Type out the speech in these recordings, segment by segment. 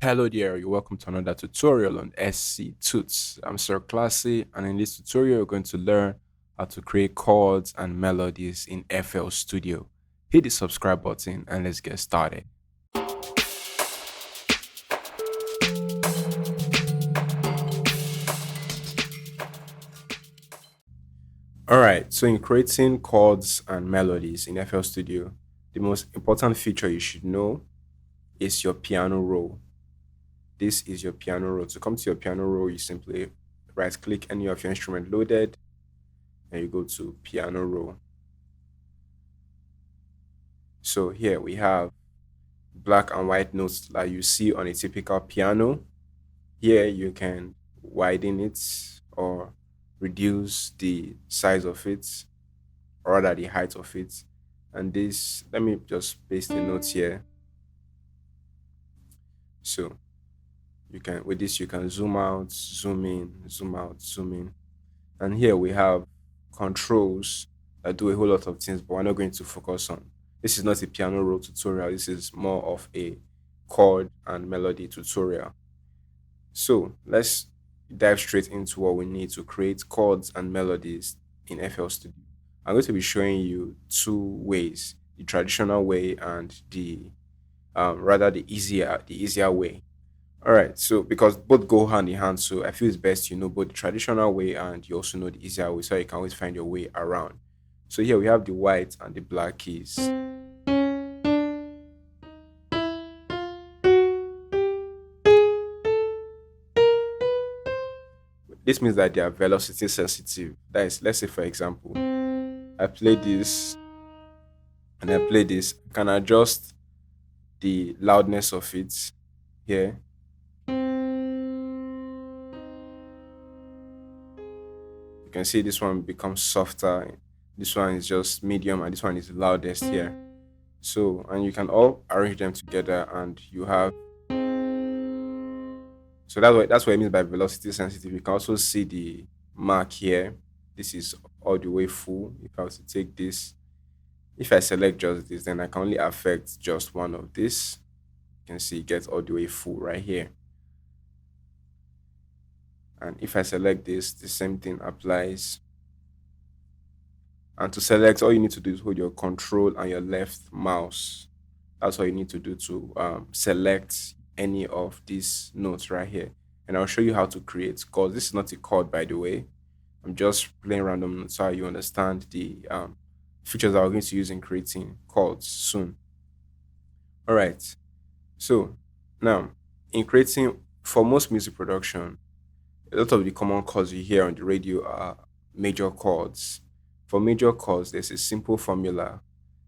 Hello there, you're welcome to another tutorial on SC I'm Sir Classy, and in this tutorial, you're going to learn how to create chords and melodies in FL Studio. Hit the subscribe button and let's get started. Alright, so in creating chords and melodies in FL Studio, the most important feature you should know is your piano roll. This is your piano roll. To come to your piano roll, you simply right click any of your instrument loaded and you go to piano roll. So here we have black and white notes like you see on a typical piano. Here you can widen it or reduce the size of it, or rather the height of it. And this, let me just paste the notes here. So you can, with this, you can zoom out, zoom in, zoom out, zoom in. And here we have controls that do a whole lot of things, but we're not going to focus on. This is not a piano roll tutorial. This is more of a chord and melody tutorial. So let's dive straight into what we need to create chords and melodies in FL Studio. I'm going to be showing you two ways: the traditional way and the rather the easier way. All right, so because both go hand in hand, so I feel it's best you know both the traditional way and you also know the easier way, so you can always find your way around. So here we have the white and the black keys. This means that they are velocity sensitive. That is, let's say for example, I play this and I play this. I can adjust the loudness of it here. You can see this one becomes softer. This one is just medium, and this one is the loudest here. So, and you can all arrange them together, and you have. So that's what it means by velocity sensitive. You can also see the mark here. This is all the way full. If I was to take this, if I select just this, then I can only affect just one of this. You can see it gets all the way full right here. And if I select this, the same thing applies. And to select, all you need to do is hold your control and your left mouse. That's all you need to do to select any of these notes right here. And I'll show you how to create chords. This is not a chord, by the way. I'm just playing random notes so you understand the features that we're going to use in creating chords soon. All right. So now, in creating, for most music production, a lot of the common chords you hear on the radio are major chords. For major chords, there's a simple formula.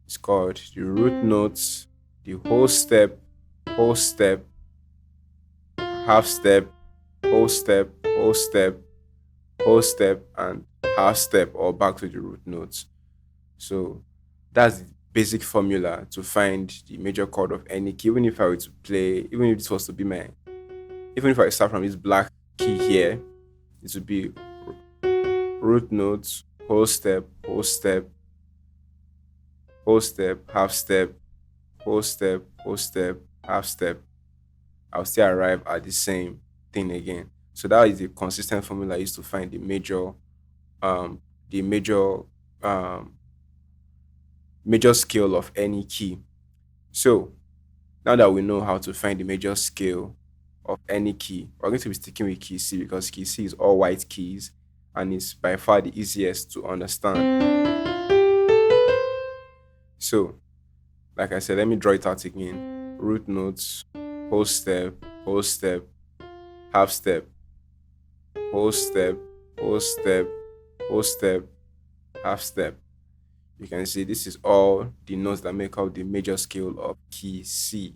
It's called the root notes, the whole step, half step, whole step, whole step, whole step, and half step, or back to the root notes. So that's the basic formula to find the major chord of any key. Even if I were to play, even if this was to be my, even if I start from this black key here, it would be root notes, whole step, whole step, whole step, half step, whole step, whole step, half step. I'll still arrive at the same thing again. So that is the consistent formula I used to find um, the um, major scale of any key. So now that we know how to find the major scale of any key, we're going to be sticking with key C because key C is all white keys and it's by far the easiest to understand. So, like I said, let me draw it out again. Root notes, whole step, half step, whole step, whole step, whole step, half step. You can see this is all the notes that make up the major scale of key C.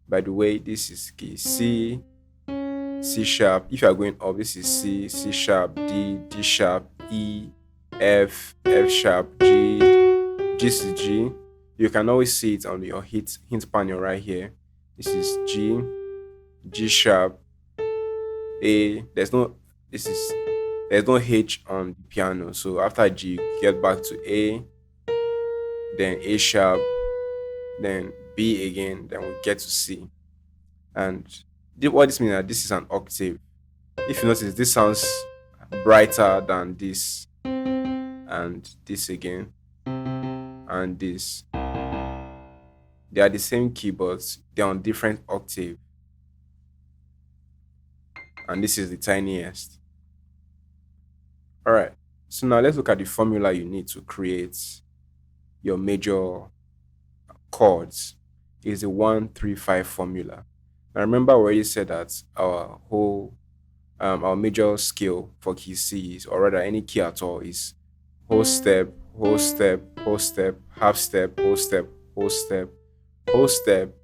By the way, this is key C, C sharp. If you are going up, this is C, C sharp, D, D sharp, E, F, F sharp, G, G is G. You can always see it on your hint panel right here. This is G, G sharp, A. There's no H on the piano. So after G, you get back to A, then A sharp, then B again, then we get to C. And what this means is that this is an octave. If you notice, this sounds brighter than this, and this again, and this. They are the same key, but they're on different octave. And this is the tiniest. All right. So now let's look at the formula you need to create your major chords. It's a 1-3-5 formula. Now remember, we already said that our major scale for key C is, or rather any key at all, is whole step, whole step, whole step, half step, whole step, whole step, whole step,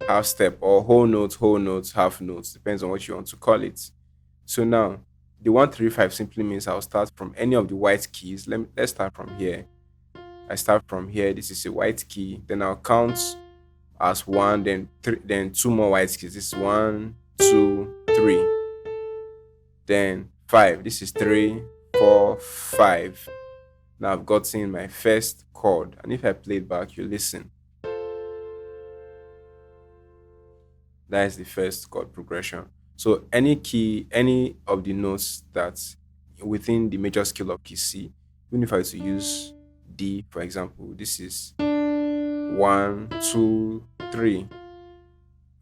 half step, or whole notes, half notes, depends on what you want to call it. So now the 1-3-5 simply means I'll start from any of the white keys. Let's start from here. I start from here. This is a white key. Then I'll count as one, then three, then two more white keys. This is 1, 2, 3. Then 5. This is 3, 4, 5. Now I've gotten my first chord. And if I play it back, you listen. That is the first chord progression. So any key, any of the notes that's within the major scale of key C, even if I were to use D, for example, this is 1, 2, 3,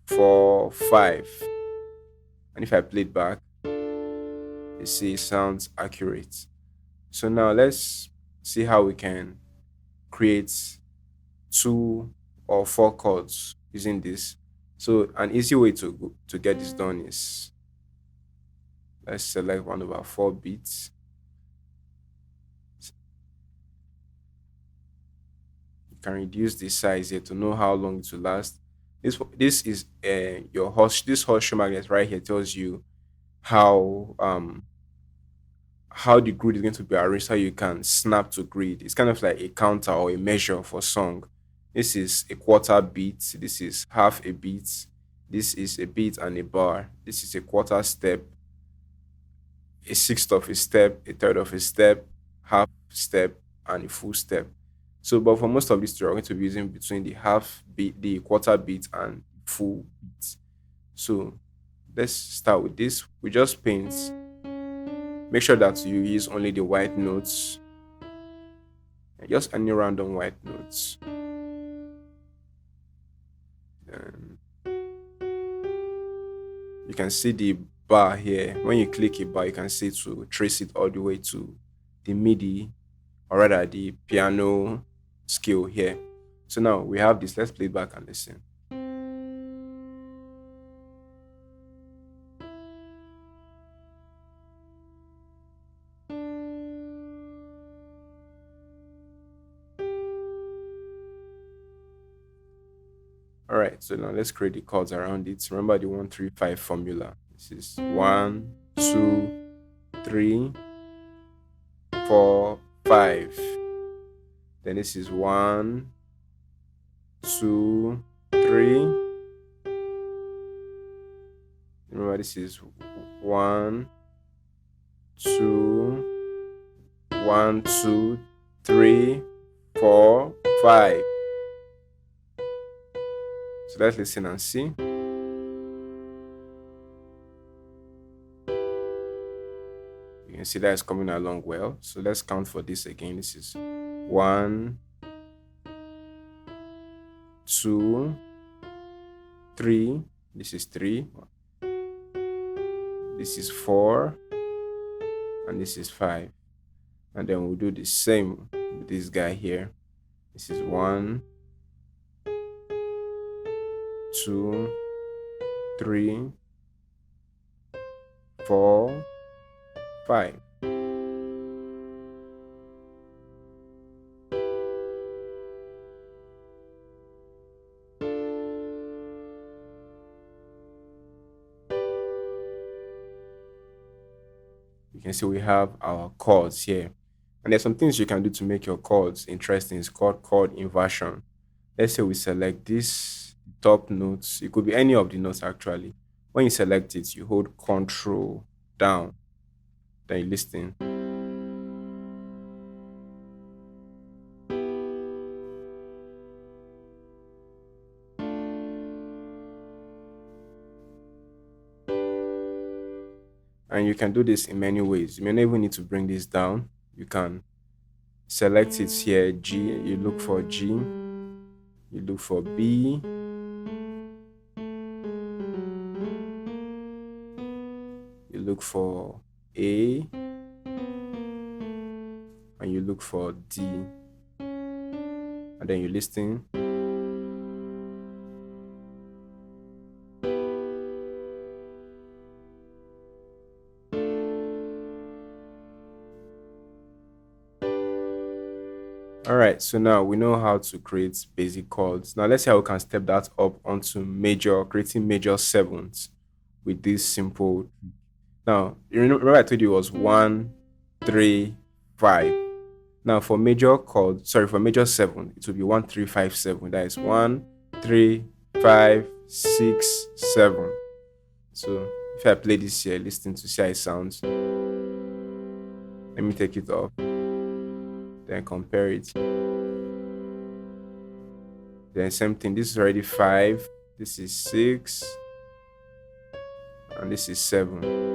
4, 5. And if I play it back, you see it sounds accurate. So now let's see how we can create 2 or 4 chords using this. So an easy way to get this done is, let's select 1/4 beats. You can reduce the size here to know how long it will last. This is your this horseshoe magnet right here tells you how the grid is going to be arranged, how you can snap to grid. It's kind of like a counter or a measure for song. This is a quarter beat. This is half a beat. This is a beat and a bar. This is a quarter step, a sixth of a step, a third of a step, half step, and a full step. So, but for most of these, you're going to be using between the half beat, the quarter beat, and full beat. So, let's start with this. We just paint. Make sure that you use only the white notes, just any random white notes. You can see the bar here. When you click a bar, you can see to trace it all the way to the MIDI, or rather the piano scale here. So now we have this. Let's play it back and listen. All right, so now let's create the chords around it. Remember the 1-3-5 formula. This is 1, 2, 3, 4, 5. Then this is 1, 2, 3. Remember this is 1, 2, 1, 2, 3, 4, 5. So let's listen and see. You can see that it's coming along well. So let's count for this again. This is 1, 2, 3. This is 3. This is 4. And this is 5. And then we'll do the same with this guy here. This is 1, 2, 3, 4, 5. You can see we have our chords here. And there's some things you can do to make your chords interesting. It's called chord inversion. Let's say we select this top notes. It could be any of the notes actually. When you select it, you hold Control down. Then you listen. And you can do this in many ways. You may not even need to bring this down. You can select it here, G, you look for G, you look for B, you look for A, and you look for D, and then you listen. All right, so now we know how to create basic chords. Now let's see how we can step that up onto major, creating major sevenths with this simple. Now, you remember I told you it was 1, 3, 5. Now for major chord, sorry, for major 7, it will be 1, 3, 5, 7. That is 1, 3, 5, 6, 7. So if I play this here, listen to see how it sounds. Let me take it off, then compare it. Then same thing, this is already 5, this is 6, and this is 7.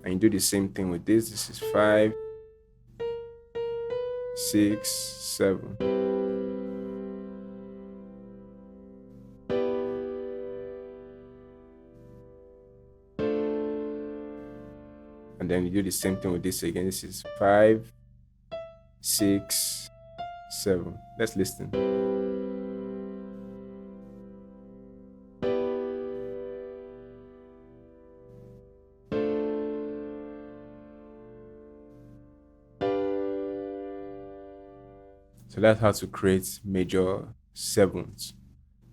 And you do the same thing with this. This is 5, 6, 7. And then you do the same thing with this again. This is 5, 6, 7. Let's listen. So that's how to create major sevenths.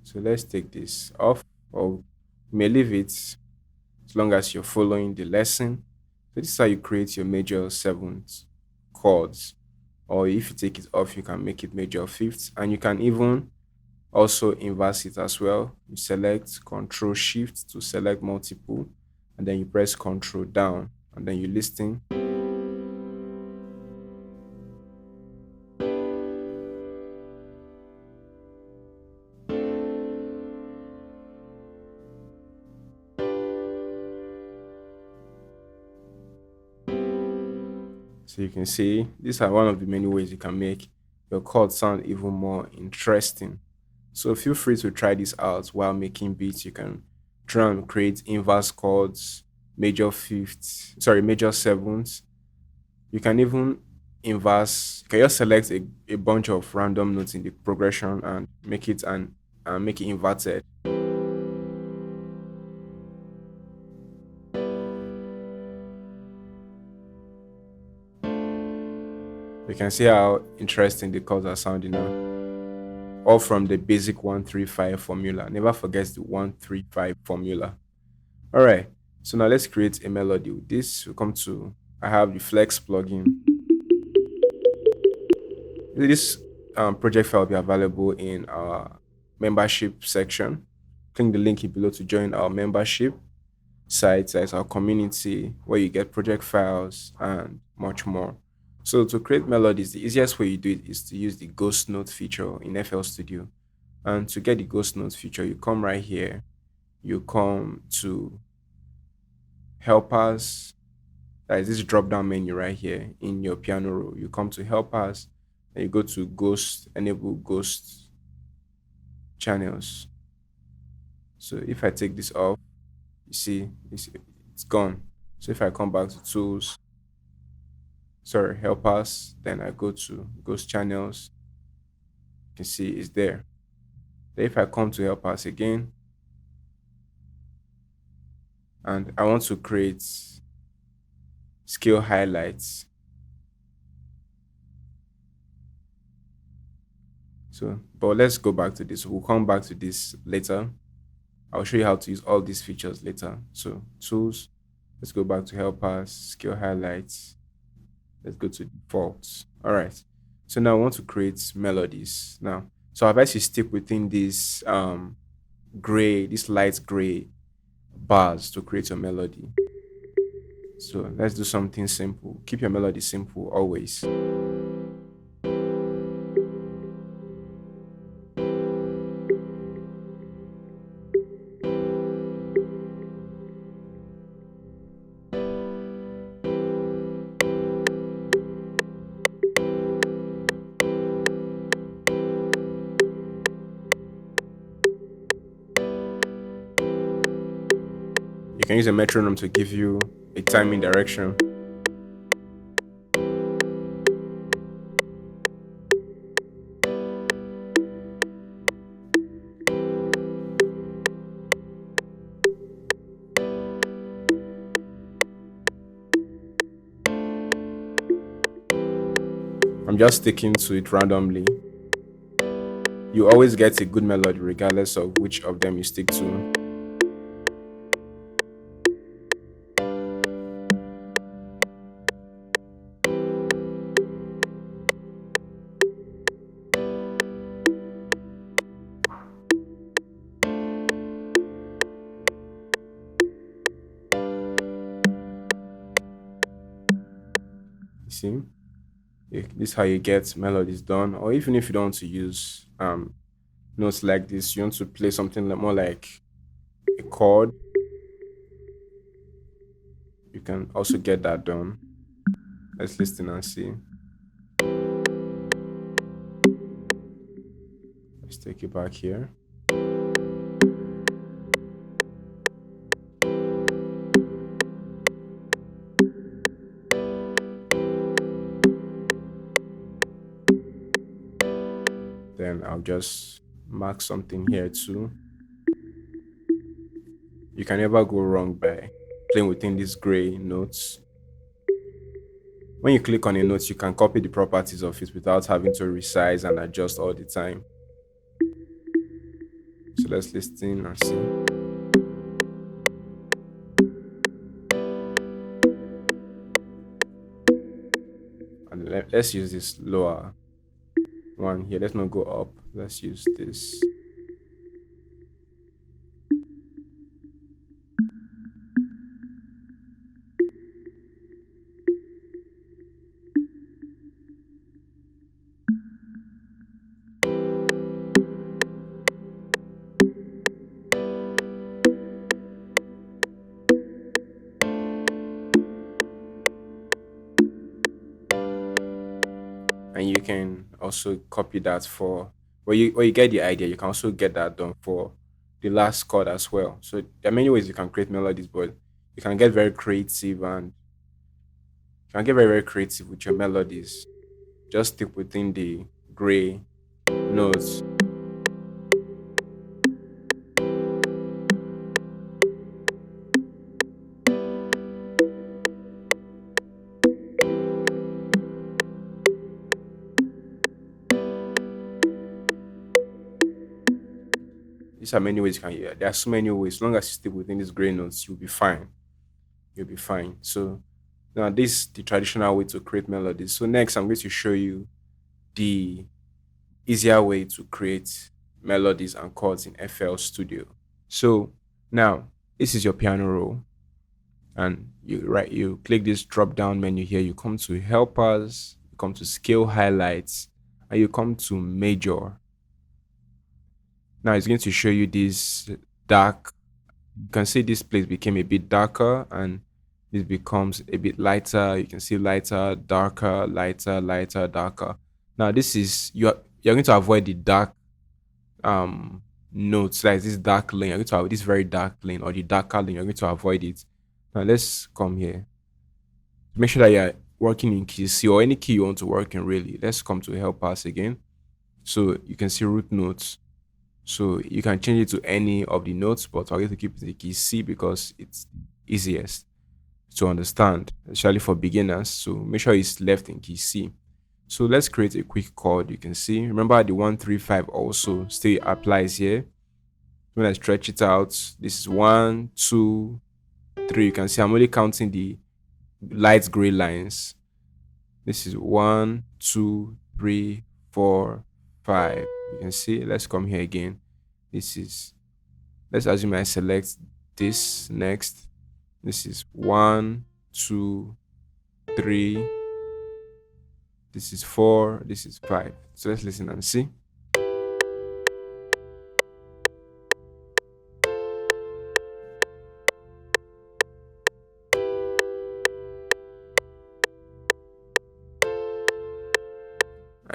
So let's take this off, or you may leave it as long as you're following the lesson. So this is how you create your major seventh chords. Or if you take it off, you can make it major fifths, and you can even also inverse it as well. You select Control Shift to select multiple, and then you press Control down, and then you listen. So you can see these are one of the many ways you can make your chords sound even more interesting. So feel free to try this out while making beats. You can try and create inverse chords, major fifths, sorry, major sevenths. You can even inverse, you can just select a bunch of random notes in the progression and make it inverted. You can see how interesting the chords are sounding now. All from the basic 1-3-5 formula. Never forget the 1-3-5 formula. All right. So now let's create a melody. With this, we come to, I have the Flex plugin. This project file will be available in our membership section. Click the link here below to join our membership site. That's our community where you get project files and much more. So to create melodies, the easiest way you do it is to use the ghost note feature in FL Studio. And to get the ghost note feature, you come right here. You come to helpers. That is this drop down menu right here in your piano roll. You come to helpers and you go to ghost, enable ghost channels. So if I take this off, you see it's gone. So if I come back to tools, sorry, helpers, then I go to ghost channels, you can see it's there. Then if I come to helpers again, and I want to create scale highlights. So, but let's go back to this. We'll come back to this later. I'll show you how to use all these features later. So tools, let's go back to helpers, scale highlights. Let's go to defaults. All right. So now I want to create melodies. Now, so I advise you stick within this gray, this light gray bars to create your melody. So let's do something simple. Keep your melody simple always. can use a metronome to give you a timing direction. I'm just sticking to it randomly. You always get a good melody regardless of which of them you stick to. You see? This is how you get melodies done. Or even if you don't want to use notes like this, you want to play something more like a chord, you can also get that done. Let's listen and see. Let's take it back here. Then I'll just mark something here too. You can never go wrong by playing within these gray notes. When you click on a note, you can copy the properties of it without having to resize and adjust all the time. So let's listen and see. And let's use this lower one here. Let's not go up. Let's use this. And you can also copy that for where you get the idea. You can also get that done for the last chord as well. So there are many ways you can create melodies, but you can get very creative and you can get very creative with your melodies. Just stick within the gray notes. These are many ways you can. Yeah, there are so many ways. As long as you stick within these gray notes, you'll be fine. You'll be fine. So now this is the traditional way to create melodies. So next, I'm going to show you the easier way to create melodies and chords in FL Studio. So now this is your piano roll, and you click this drop down menu here. You come to helpers, you come to scale highlights, and you come to major. Now it's going to show you this dark. You can see this place became a bit darker and this becomes a bit lighter. You can see lighter, darker, lighter, lighter, darker. Now this is you're going to avoid the dark notes, like this dark lane. You're going to avoid this very dark lane or the darker lane. You're going to avoid it. Now let's come here. Make sure that you're working in key C or any key you want to work in really. Let's come to help us again. So you can see root notes. So you can change it to any of the notes, but I'm going to keep the key C because it's easiest to understand, especially for beginners. So make sure it's left in key C. So let's create a quick chord. You can see, remember the 1, 3, 5 also still applies here. When I stretch it out, this is 1, 2, 3. You can see I'm only counting the light gray lines. This is 1, 2, 3, 4, 5. You can see, let's come here again. Let's assume I select this next. This is 1, 2, 3. This is 4. This is 5. So let's listen and see.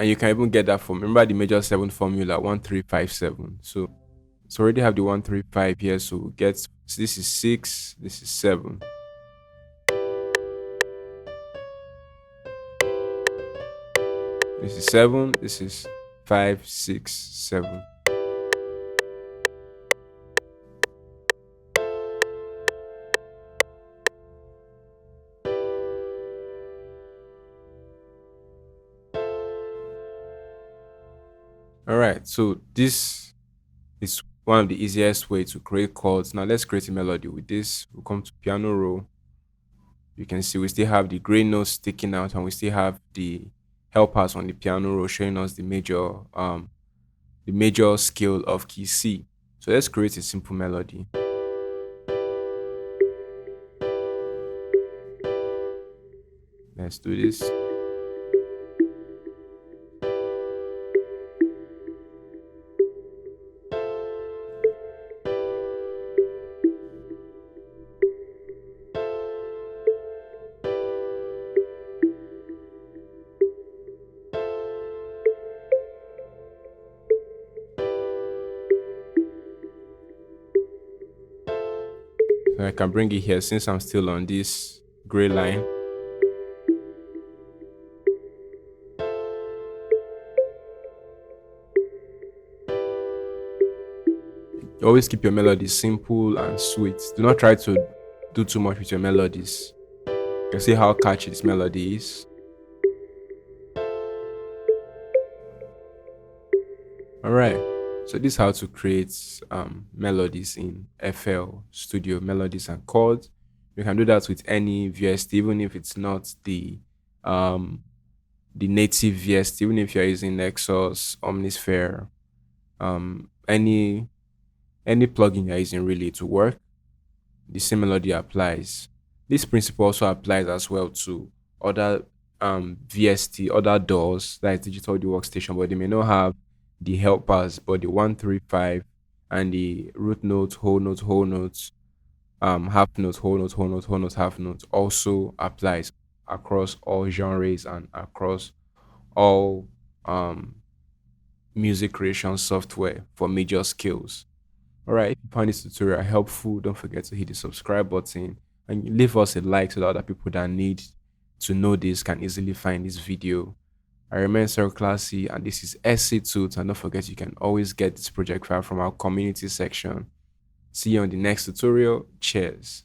And you can even get that from, remember the major 7 formula, 1, 3, 5, 7. So So already have the 135 here. So get, so this is 6, this is 7. This is 7, this is 5, 6, 7. All right. So this is one of the easiest way to create chords. Now let's create a melody with this. We'll come to piano roll. You can see we still have the gray notes sticking out, and we still have the helpers on the piano roll showing us the major scale of key C. So let's create a simple melody. Let's do this. So I can bring it here since I'm still on this gray line. Always keep your melodies simple and sweet. Do not try to do too much with your melodies. You can see how catchy this melody is. All right. So this is how to create melodies in FL Studio, melodies and chords. You can do that with any VST, even if it's not um, the native VST, even if you're using Nexus, Omnisphere, any plugin you're using really to work, the same melody applies. This principle also applies as well to other VST, other DAWs, that is digital audio workstation, but they may not have the helpers, but the 135 and the root note, whole notes, half note, whole note, whole note, whole note, half note also applies across all genres and across all um music creation software for major skills. All right, if you found this tutorial helpful, don't forget to hit the subscribe button and leave us a like so that other people that need to know this can easily find this video. I remain Sir Classy, and this is SC Tools. And don't forget, you can always get this project file from our community section. See you on the next tutorial. Cheers.